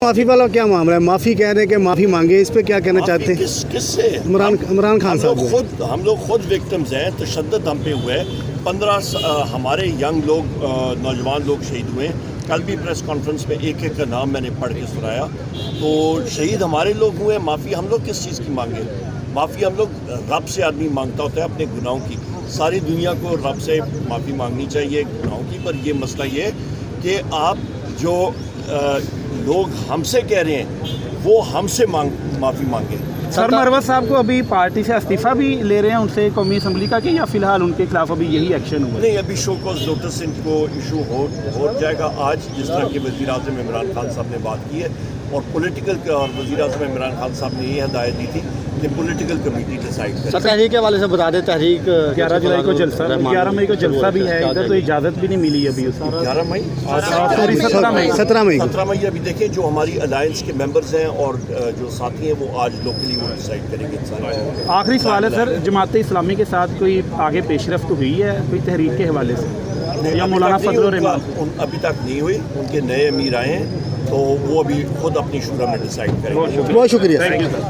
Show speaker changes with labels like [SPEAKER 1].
[SPEAKER 1] माफी वाला क्या मामला है? माफी कह रहे हैं कि माफी मांगे, इस पे क्या कहना चाहते हैं?
[SPEAKER 2] किससे?
[SPEAKER 1] इमरान खान साहब
[SPEAKER 2] हम लोग खुद विक्टिम्स हैं, तशद्दुद हम पे हुआ है। 15 हमारे यंग लोग नौजवान लोग शहीद हुए। कल भी प्रेस कॉन्फ्रेंस में एक एक का नाम मैंने पढ़ के सुनाया। तो शहीद हमारे लोग हुए, माफ़ी हम लोग किस चीज़ की मांगे? माफ़ी हम लोग रब से आदमी मांगता होता है अपने गुनाहों की। सारी दुनिया को रब से माफ़ी मांगनी चाहिए गुनाहों की। पर ये मसला ये कि आप जो लोग हमसे कह रहे हैं वो हमसे माफ़ी मांगे।
[SPEAKER 3] सर मरवत साहब को अभी पार्टी से इस्तीफा भी ले रहे हैं उनसे कौमी असम्बली का, कि या फिलहाल उनके खिलाफ अभी यही एक्शन हुआ?
[SPEAKER 2] नहीं, अभी शो कॉज नोटिस इनको इशू हो जाएगा आज, जिस तरह के वज़ीर आज़म इमरान खान साहब ने बात की है। और पॉलिटिकल और वज़ीर आज़म इमरान खान साहब ने ये हिदायत दी थी कि पॉलिटिकल कमेटी डिसाइड करे।
[SPEAKER 4] तहरीक के हवाले से बता दें, तहरीक
[SPEAKER 3] 11 जुलाई को जलसा, 11 मई को जलसा भी है इधर, तो इजाज़त भी नहीं मिली अभी उसकी।
[SPEAKER 2] 11 मई
[SPEAKER 1] 17 मई
[SPEAKER 2] 17 मई अभी देखें जो हमारी अलायंस के मेंबर्स हैं और जो साथी हैं वो आज लोकली वो डिसाइड करेंगे।
[SPEAKER 3] आखिरी सवाल है सर, जमात इस्लामी के साथ कोई आगे पेशरफ्त हुई है कोई तहरीक के हवाले से, या मौलाना फजल रहमान?
[SPEAKER 2] अभी तक नहीं हुई, उनके नए अमीर आए हैं तो वो अभी खुद अपनी शूरा में डिसाइड करेंगे।
[SPEAKER 1] बहुत शुक्रिया।
[SPEAKER 3] Thank you sir.